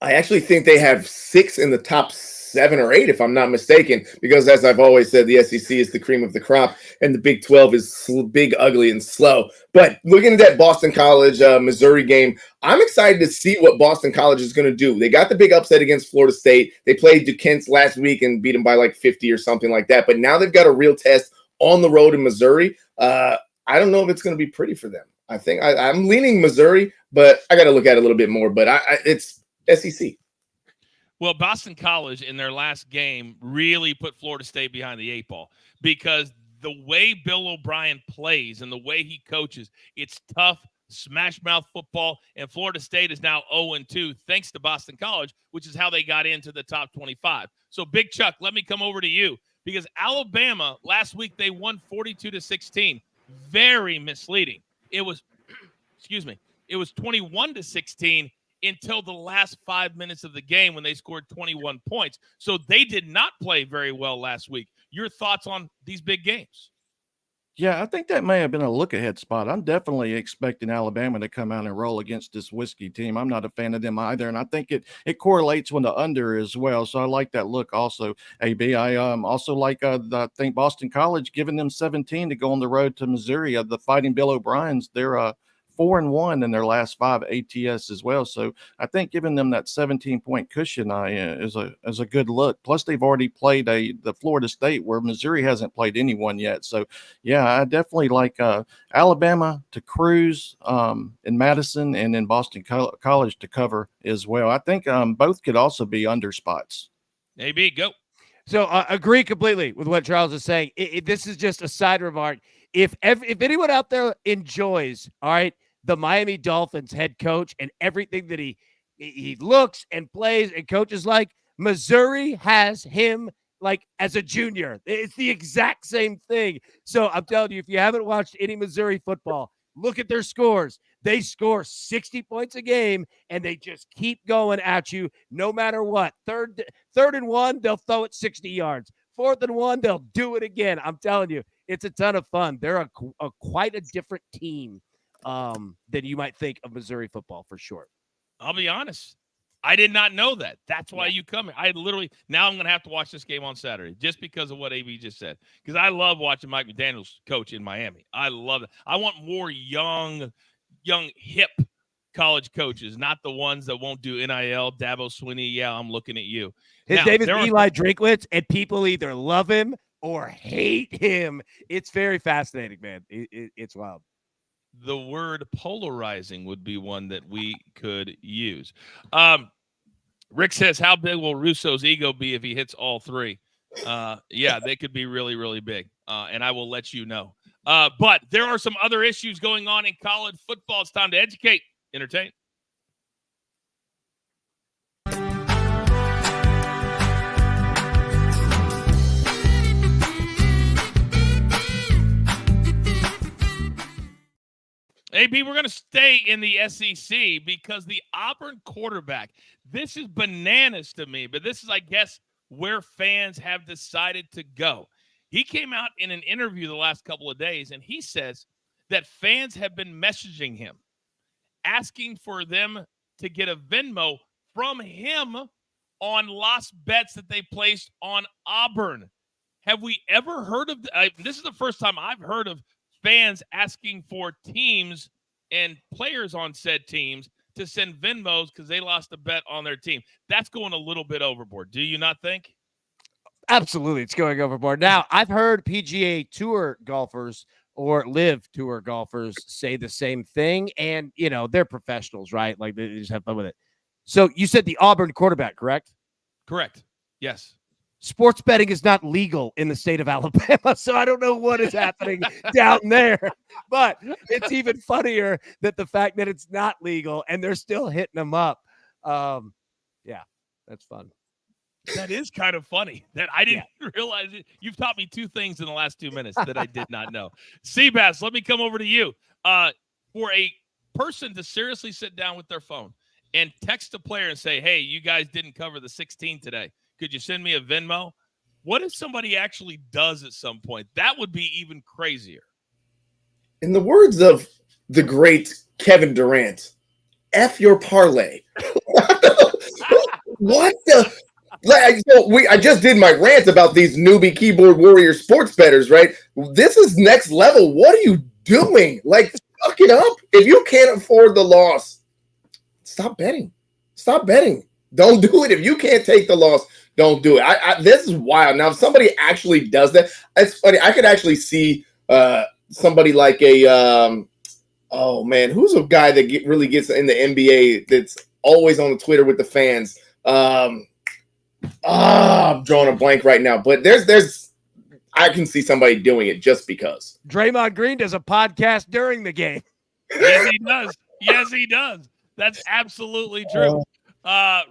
I actually think they have 6 in the top 7 or 8, if I'm not mistaken, because as I've always said, the SEC is the cream of the crop, and the Big 12 is big, ugly, and slow. But looking at that Boston College, Missouri game, I'm excited to see what Boston College is going to do. They got the big upset against Florida State. They played Duquesne last week and beat them by like 50 or something like that. But now they've got a real test on the road in Missouri. I don't know if it's going to be pretty for them. I think I'm leaning Missouri, but I got to look at it a little bit more. But it's SEC.
Well, Boston College in their last game really put Florida State behind the 8 ball because the way Bill O'Brien plays and the way he coaches, it's tough, smash mouth football, and Florida State is now 0-2 thanks to Boston College, which is how they got into the top 25. So, Big Chuck, let me come over to you because Alabama last week they won 42-16. Very misleading. It was, it was 21-16. Until the last 5 minutes of the game when they scored 21 points. So they did not play very well last week. Your thoughts on these big games?
Yeah, I think that may have been a look-ahead spot. I'm definitely expecting Alabama to come out and roll against this whiskey team. I'm not a fan of them either, and I think it correlates with the under as well. So I like that look also, AB. I also like I think Boston College giving them 17 to go on the road to Missouri. The Fighting Bill O'Briens, they're 4-1 in their last 5 ATS as well. So I think giving them that 17-point cushion is a good look. Plus, they've already played the Florida State where Missouri hasn't played anyone yet. So, yeah, I definitely like Alabama to cruise in Madison and in Boston College to cover as well. I think both could also be under spots.
AB, go.
So agree completely with what Charles is saying. This is just a side remark. If anyone out there enjoys, all right, the Miami Dolphins head coach and everything that he looks and plays and coaches like, Missouri has him like as a junior. It's the exact same thing. So I'm telling you, if you haven't watched any Missouri football, look at their scores. They score 60 points a game, and they just keep going at you no matter what. Third and 1, they'll throw it 60 yards. 4th and 1, they'll do it again. I'm telling you, it's a ton of fun. They're quite a different team than you might think of Missouri football for sure.
I'll be honest. I did not know that. That's why you come here. Now I'm going to have to watch this game on Saturday just because of what AB just said. Because I love watching Mike McDaniels coach in Miami. I love it. I want more young, hip college coaches, not the ones that won't do NIL, Dabo Swinney. Yeah, I'm looking at you.
His name is Eli Drinkwitz, and people either love him or hate him. It's very fascinating, man. It's wild.
The word polarizing would be one that we could use. Rick says, how big will Russo's ego be if he hits all 3? Yeah, they could be really, really big, and I will let you know. But there are some other issues going on in college football. It's time to educate, entertain. AB, we're going to stay in the SEC because the Auburn quarterback, this is bananas to me, but this is, I guess, where fans have decided to go. He came out in an interview the last couple of days, and he says that fans have been messaging him, asking for them to get a Venmo from him on lost bets that they placed on Auburn. Have we ever heard of this is the first time I've heard of fans asking for teams and players on said teams to send Venmos because they lost a bet on their team. That's going a little bit overboard. Do you not think?
Absolutely, it's going overboard. Now, I've heard PGA Tour golfers or Live Tour golfers say the same thing, and they're professionals, right? Like they just have fun with it. So you said the Auburn quarterback, correct?
Correct. Yes.
Sports betting is not legal in the state of Alabama, so I don't know what is happening down there. But it's even funnier that the fact that it's not legal and they're still hitting them up. Yeah, that's fun.
That is kind of funny that I didn't realize it. You've taught me two things in the last 2 minutes that I did not know. Seabass, let me come over to you. For a person to seriously sit down with their phone and text a player and say, hey, you guys didn't cover the 16 today. Could you send me a Venmo? What if somebody actually does at some point? That would be even crazier.
In the words of the great Kevin Durant, F your parlay. What the? I just did my rant about these newbie keyboard warrior sports bettors, right? This is next level. What are you doing? Like, suck it up. If you can't afford the loss, stop betting. Stop betting. Don't do it. If you can't take the loss, don't do it. This is wild. Now, if somebody actually does that, it's funny. I could actually see somebody like oh man, who's a guy that really gets in the NBA that's always on the Twitter with the fans? I'm drawing a blank right now, but I can see somebody doing it just because.
Draymond Green does a podcast during the game.
Yes, he does. Yes, he does. That's absolutely true.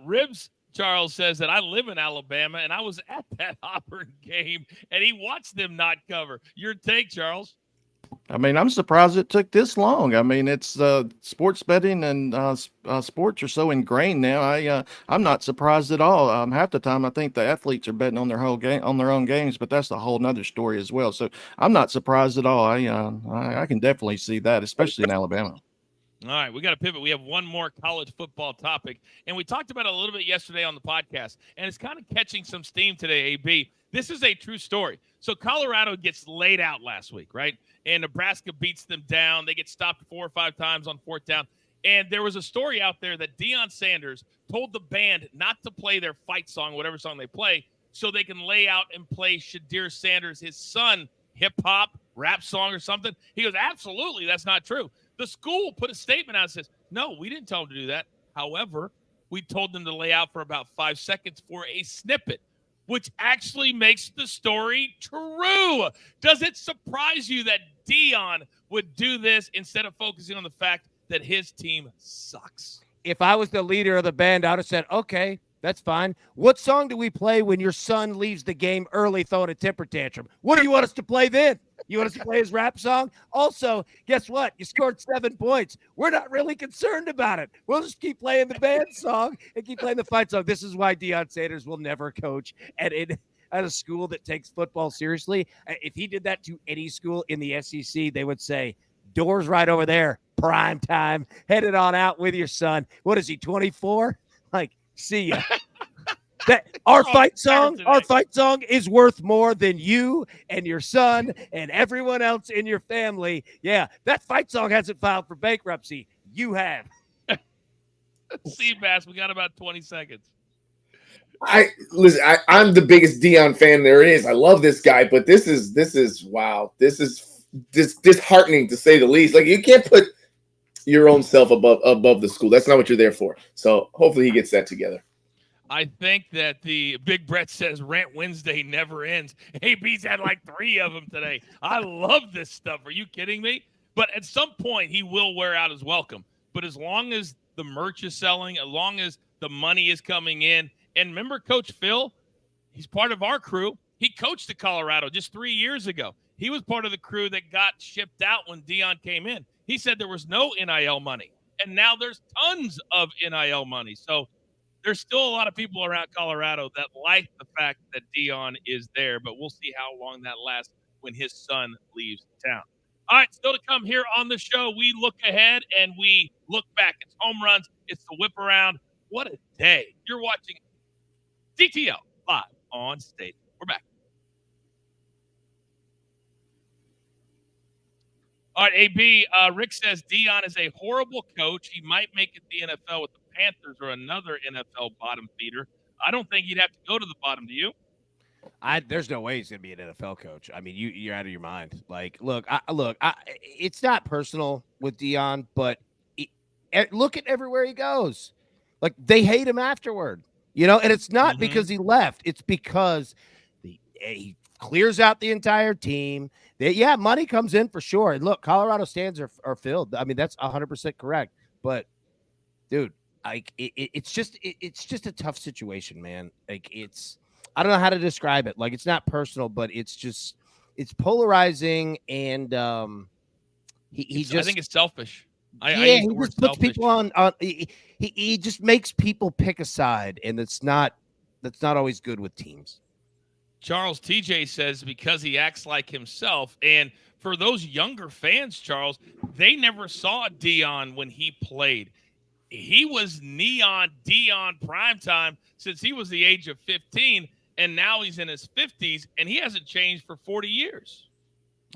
Ribs Charles says that I live in Alabama and I was at that Auburn game and he watched them not cover. Your take, Charles?
I mean, I'm surprised it took this long. I mean, it's sports betting and sports are so ingrained now. I'm not surprised at all. Half the time, I think the athletes are betting on their own games, but that's a whole nother story as well. So I'm not surprised at all. I can definitely see that, especially in Alabama.
All right, we got to pivot. We have one more college football topic, and we talked about it a little bit yesterday on the podcast, and it's kind of catching some steam today, AB. This is a true story. So Colorado gets laid out last week, right? And Nebraska beats them down. They get stopped 4 or 5 times on 4th down. And there was a story out there that Deion Sanders told the band not to play their fight song, whatever song they play, so they can lay out and play Shadir Sanders, his son, hip-hop, rap song or something. He goes, absolutely, that's not true. The school put a statement out and says, no, we didn't tell them to do that. However, we told them to lay out for about 5 seconds for a snippet, which actually makes the story true. Does it surprise you that Deion would do this instead of focusing on the fact that his team sucks?
If I was the leader of the band, I would have said, okay, that's fine. What song do we play when your son leaves the game early throwing a temper tantrum? What do you want us to play then? You want us to play his rap song? Also, guess what? You scored 7 points. We're not really concerned about it. We'll just keep playing the band song and keep playing the fight song. This is why Deion Sanders will never coach at a school that takes football seriously. If he did that to any school in the SEC, they would say, doors right over there, prime time, headed on out with your son. What is he, 24? Like, see ya. Our fight song is worth more than you and your son and everyone else in your family. Yeah, that fight song hasn't filed for bankruptcy. You have.
Seabass, we got about 20 seconds.
I'm the biggest Deion fan there is. I love this guy, but this is wow. This is disheartening to say the least. Like, you can't put your own self above the school. That's not what you're there for. So hopefully he gets that together.
I think that the Big Brett says Rant Wednesday never ends. AB's had like 3 of them today. I love this stuff. Are you kidding me? But at some point, he will wear out his welcome. But as long as the merch is selling, as long as the money is coming in, and remember Coach Phil? He's part of our crew. He coached at Colorado just 3 years ago. He was part of the crew that got shipped out when Deion came in. He said there was no NIL money, and now there's tons of NIL money. So there's still a lot of people around Colorado that like the fact that Deion is there, but we'll see how long that lasts when his son leaves town. All right, still to come here on the show, we look ahead and we look back. It's home runs. It's the whip around. What a day. You're watching DTL live on stage. We're back. All right, AB. Rick says Deion is a horrible coach. He might make it the NFL with the Panthers or another NFL bottom feeder. I don't think he'd have to go to the bottom. Do you?
There's no way he's gonna be an NFL coach. I mean, you're out of your mind. Like, look, it's not personal with Deion, but look at everywhere he goes. Like, they hate him afterward, and it's not because he left. It's because he clears out the entire team. Money comes in for sure. And look, Colorado stands are filled. I mean, that's 100% correct. But, dude, like it's just a tough situation, man. Like, I don't know how to describe it. Like, it's not personal, but it's polarizing, and I
think it's selfish.
He just puts people on. He just makes people pick a side, and that's not always good with teams.
Charles TJ says because he acts like himself, and for those younger fans, Charles, they never saw Deion when he played. He was neon Deion primetime since he was the age of 15, and now he's in his 50s, and he hasn't changed for 40 years.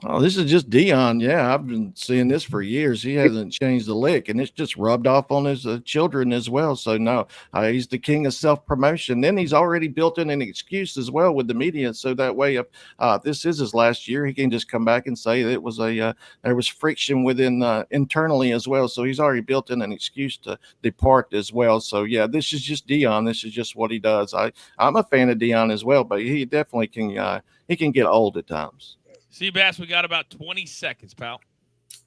Oh, this is just Deion. Yeah, I've been seeing this for years. He hasn't changed a lick, and it's just rubbed off on his children as well. So, no, he's the king of self-promotion. Then he's already built in an excuse as well with the media. So that way, if this is his last year, he can just come back and say that it was there was friction within internally as well. So he's already built in an excuse to depart as well. So, yeah, this is just Deion. This is just what he does. I'm a fan of Deion as well, but he definitely can get old at times.
Seabass, we got about 20 seconds, pal.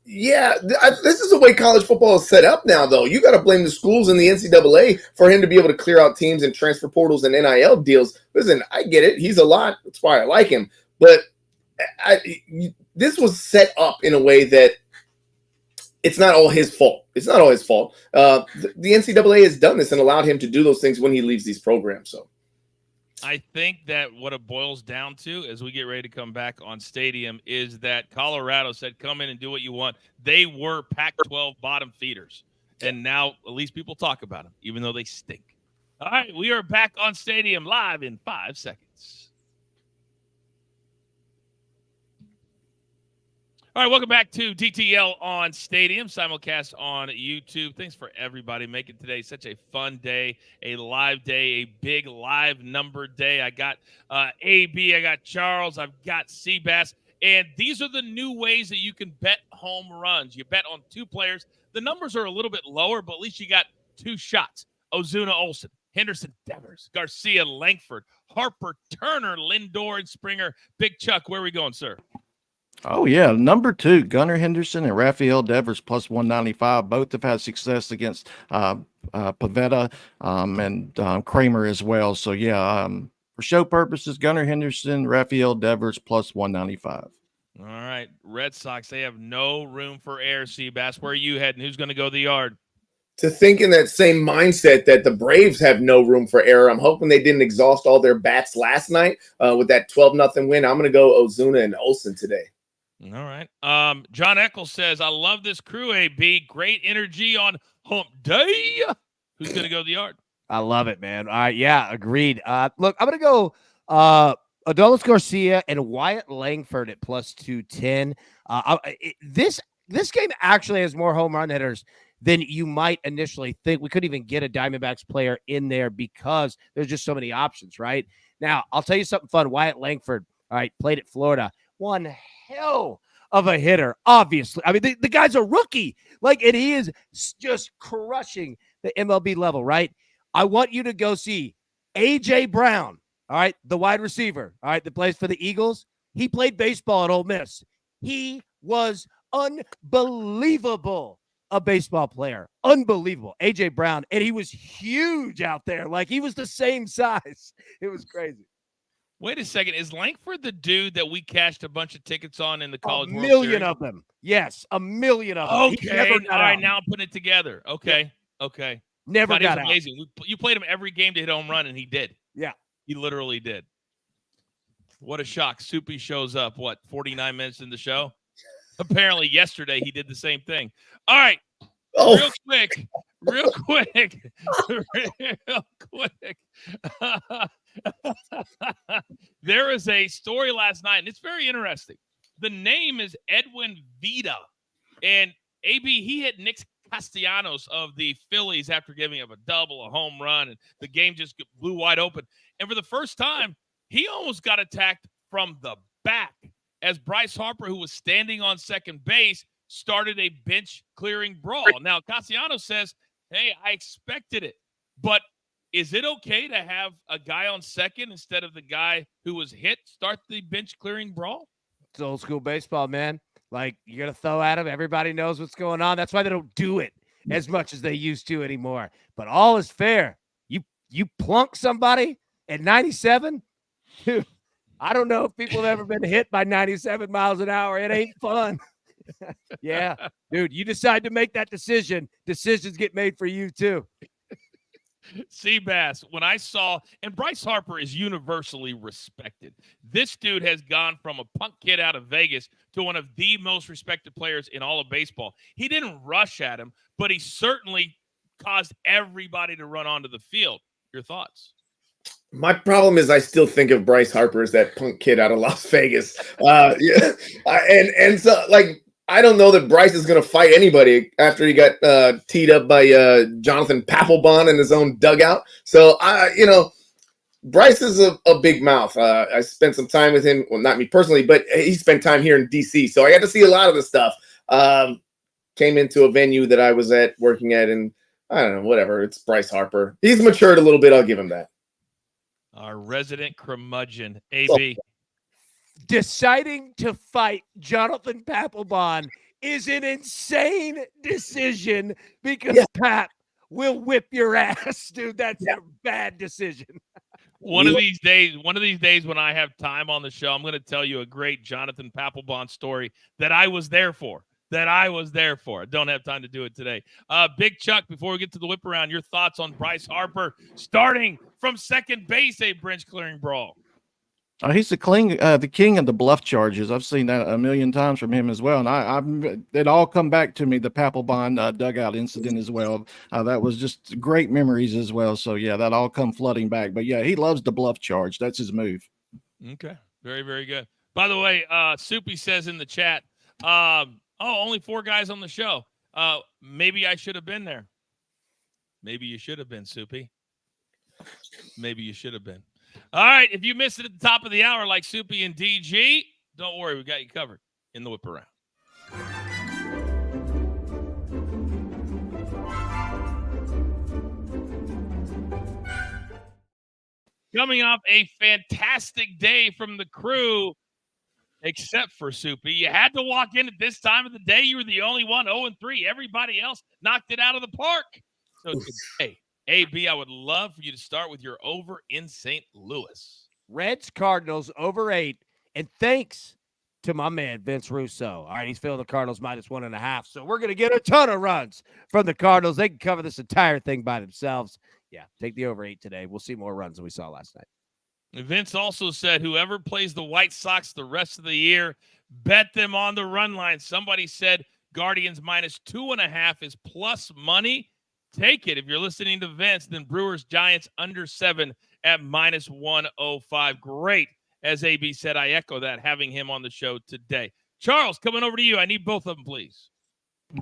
Yeah, this is the way college football is set up now, though. You got to blame the schools and the NCAA for him to be able to clear out teams and transfer portals and NIL deals. Listen, I get it. He's a lot. That's why I like him. But this was set up in a way that it's not all his fault. It's not all his fault. The NCAA has done this and allowed him to do those things when he leaves these programs. So
I think that what it boils down to as we get ready to come back on Stadium is that Colorado said, come in and do what you want. They were Pac-12 bottom feeders, and now at least people talk about them, even though they stink. All right, we are back on Stadium live in 5 seconds. All right, welcome back to DTL on Stadium, simulcast on YouTube. Thanks for everybody making today such a fun day, a live day, a big live number day. I got AB, I got Charles, I've got Seabass, and these are the new ways that you can bet home runs. You bet on two players. The numbers are a little bit lower, but at least you got two shots. Ozuna Olsen, Henderson Devers, Garcia Langford, Harper Turner, Lindor, and Springer. Big Chuck, where are we going, sir?
Oh, yeah. Number 2, Gunnar Henderson and Rafael Devers plus 195. Both have had success against Pavetta and Kramer as well. So, yeah, for show purposes, Gunnar Henderson, Rafael Devers plus 195.
All right. Red Sox, they have no room for error, Seabass. Where are you heading? Who's going to go the yard?
To think in that same mindset that the Braves have no room for error, I'm hoping they didn't exhaust all their bats last night with that 12-0 win. I'm going to go Ozuna and Olsen today.
All right. John Eccles says, I love this crew, AB. Great energy on hump day. Who's going to go the yard?
I love it, man. All right. Yeah, agreed. Look, I'm going to go Adolis Garcia and Wyatt Langford at plus 210. This game actually has more home run hitters than you might initially think. We couldn't even get a Diamondbacks player in there because there's just so many options, right? Now, I'll tell you something fun. Wyatt Langford, all right, played at Florida. One hell of a hitter, obviously. I mean, the guy's a rookie. Like, and he is just crushing the MLB level, right? I want you to go see A.J. Brown, all right, the wide receiver, all right, that plays for the Eagles. He played baseball at Ole Miss. He was unbelievable, a baseball player. Unbelievable. A.J. Brown, and he was huge out there. Like, he was the same size. It was crazy.
Wait a second. Is Langford the dude that we cashed a bunch of tickets on in the College World
Series? 1 million of them. Yes, 1 million of them.
Okay. All right, now I'm putting it together. Okay.
Yeah.
Okay.
Never got out.
Amazing. You played him every game to hit a home run, and he did.
Yeah.
He literally did. What a shock. Soupy shows up, 49 minutes in the show? Apparently yesterday he did the same thing. All right.
Oh.
Real quick. There is a story last night, and it's very interesting. The name is Edwin Vida. And AB, he hit Nick Castellanos of the Phillies after giving up a double, a home run, and the game just blew wide open. And for the first time, he almost got attacked from the back as Bryce Harper, who was standing on second base, started a bench clearing brawl. Now, Castellanos says, hey, I expected it, but is it okay to have a guy on second instead of the guy who was hit start the bench clearing brawl?
It's old school baseball, man. Like, you're going to throw at him. Everybody knows what's going on. That's why they don't do it as much as they used to anymore. But all is fair. You plunk somebody at 97? Dude, I don't know if people have ever been hit by 97 miles an hour. It ain't fun. Yeah. Dude, you decide to make that decision. Decisions get made for you, too.
Seabass, when I saw, and Bryce Harper is universally respected. This dude has gone from a punk kid out of Vegas to one of the most respected players in all of baseball. He didn't rush at him, but he certainly caused everybody to run onto the field. Your thoughts?
My problem is I still think of Bryce Harper as that punk kid out of Las Vegas. And so, like, I don't know that Bryce is going to fight anybody after he got teed up by Jonathan Papelbon in his own dugout. So, Bryce is a big mouth. I spent some time with him. Well, not me personally, but he spent time here in D.C. So I got to see a lot of the stuff. Came into a venue that I was working at, and I don't know, whatever. It's Bryce Harper. He's matured a little bit. I'll give him that.
Our resident curmudgeon, AB.
Deciding to fight Jonathan Papelbon is an insane decision because Pap will whip your ass, dude. That's a bad decision.
One of these days when I have time on the show, I'm going to tell you a great Jonathan Papelbon story that I was there for. I don't have time to do it today. Big Chuck, before we get to the whip around, your thoughts on Bryce Harper starting from second base, a bench clearing brawl.
He's the king of the bluff charges. I've seen that a million times from him as well. And it all come back to me, the Papelbon dugout incident as well. That was just great memories as well. So, yeah, that all come flooding back. But, yeah, he loves the bluff charge. That's his move.
Okay. Very, very good. By the way, Soupy says in the chat, only 4 guys on the show. Maybe I should have been there. Maybe you should have been, Soupy. Maybe you should have been. All right, if you missed it at the top of the hour like Soupy and DG, don't worry, we got you covered in the whip around. Coming off a fantastic day from the crew, except for Soupy. You had to walk in at this time of the day. You were the only one, 0-3. Everybody else knocked it out of the park. So today, AB, I would love for you to start with your over in St. Louis.
Reds Cardinals over 8. And thanks to my man, Vince Russo. All right, he's filling the Cardinals -1.5. So we're going to get a ton of runs from the Cardinals. They can cover this entire thing by themselves. Yeah, take the over 8 today. We'll see more runs than we saw last night.
Vince also said whoever plays the White Sox the rest of the year, bet them on the run line. Somebody said Guardians -2.5 is plus money. Take it. If you're listening to Vince, then Brewers Giants under 7 at -105. Great. As AB said, I echo that, having him on the show today. Charles, coming over to you. I need both of them, please.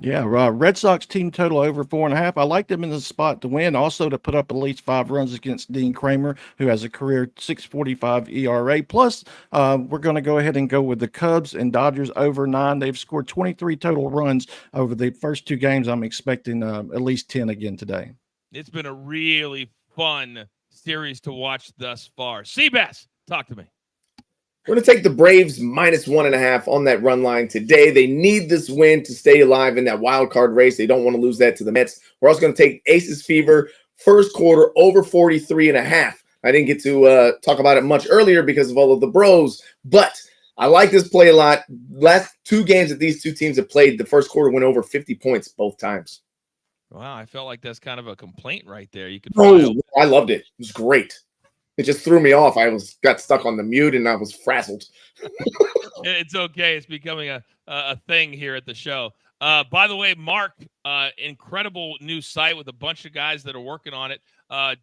Yeah, Red Sox team total over 4.5. I like them in the spot to win, also to put up at least 5 runs against Dean Kramer, who has a career 6.45 ERA. Plus, we're going to go ahead and go with the Cubs and Dodgers over 9. They've scored 23 total runs over the first 2 games. I'm expecting at least 10 again today.
It's been a really fun series to watch thus far. Seabass, talk to me.
We're going to take the Braves -1.5 on that run line today. They need this win to stay alive in that wild card race. They don't want to lose that to the Mets. We're also going to take Aces Fever first quarter over 43.5. I didn't get to talk about it much earlier because of all of the bros, but I like this play a lot. Last 2 games that these 2 teams have played, the first quarter went over 50 points both times.
Wow, I felt like that's kind of a complaint right there. You could.
I loved it. It was great. It just threw me off. I got stuck on the mute and I was frazzled.
It's okay. It's becoming a thing here at the show. By the way, Mark, incredible new site with a bunch of guys that are working on it.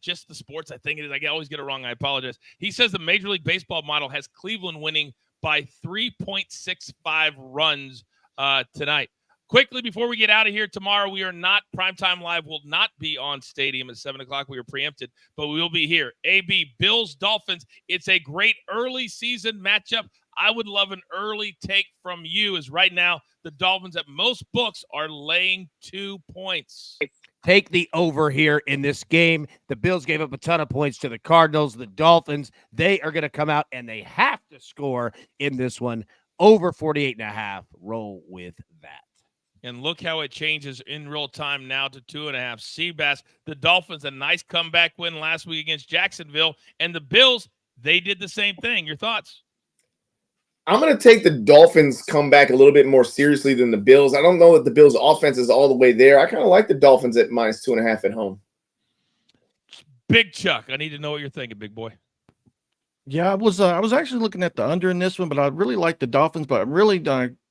Just the sports, I think it is. I always get it wrong. I apologize. He says the Major League Baseball model has Cleveland winning by 3.65 runs tonight. Quickly, before we get out of here tomorrow, we are not, Primetime Live will not be on Stadium at 7 o'clock. We are preempted, but we will be here. AB, Bills, Dolphins. It's a great early season matchup. I would love an early take from you, as right now the Dolphins at most books are laying 2 points.
Take the over here in this game. The Bills gave up a ton of points to the Cardinals. The Dolphins, they are going to come out and they have to score in this one. Over 48.5. Roll with that.
And look how it changes in real time now to 2.5. Seabass, the Dolphins, a nice comeback win last week against Jacksonville. And the Bills, they did the same thing. Your thoughts?
I'm going to take the Dolphins comeback a little bit more seriously than the Bills. I don't know that the Bills' offense is all the way there. I kind of like the Dolphins at minus 2.5 at home.
Big Chuck, I need to know what you're thinking, big boy.
Yeah, I was actually looking at the under in this one, but I really like the Dolphins, but I'm really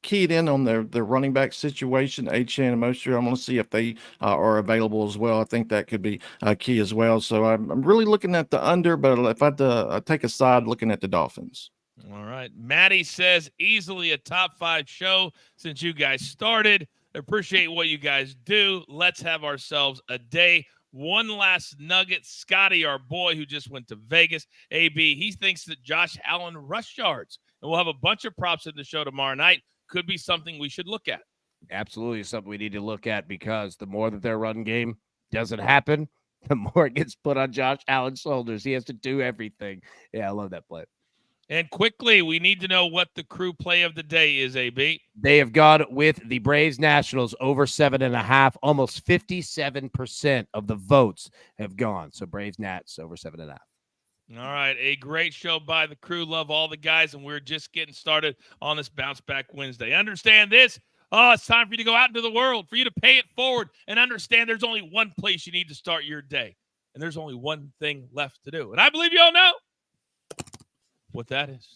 keyed in on their running back situation, Achane and Mostert. I'm going to see if they are available as well. I think that could be key as well. So I'm really looking at the under, but if I had to take a side, looking at the Dolphins.
All right. Maddie says easily a top 5 show since you guys started. Appreciate what you guys do. Let's have ourselves a day. One last nugget. Scotty, our boy who just went to Vegas, AB, he thinks that Josh Allen rush yards. And we'll have a bunch of props in the show tomorrow night. Could be something we should look at.
Absolutely something we need to look at, because the more that their run game doesn't happen, the more it gets put on Josh Allen's shoulders. He has to do everything. Yeah, I love that play.
And quickly, we need to know what the crew play of the day is, AB.
They have gone with the Braves Nationals over 7.5. Almost 57% of the votes have gone. So Braves Nats over 7.5.
All right, a great show by the crew. Love all the guys, and we're just getting started on this Bounce Back Wednesday. Understand this. Oh, it's time for you to go out into the world, for you to pay it forward, and understand there's only one place you need to start your day, and there's only one thing left to do. And I believe you all know what that is.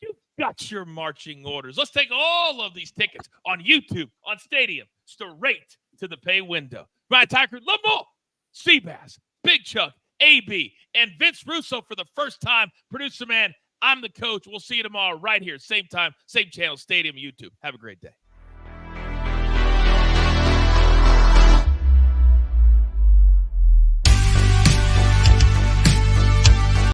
You got your marching orders. Let's take all of these tickets on YouTube, on Stadium, straight to the pay window. Ryan Tiger, Lamar, Seabass, Big Chuck, AB, and Vince Russo for the first time. Producer man, I'm the coach. We'll see you tomorrow right here, same time, same channel, Stadium, YouTube. Have a great day.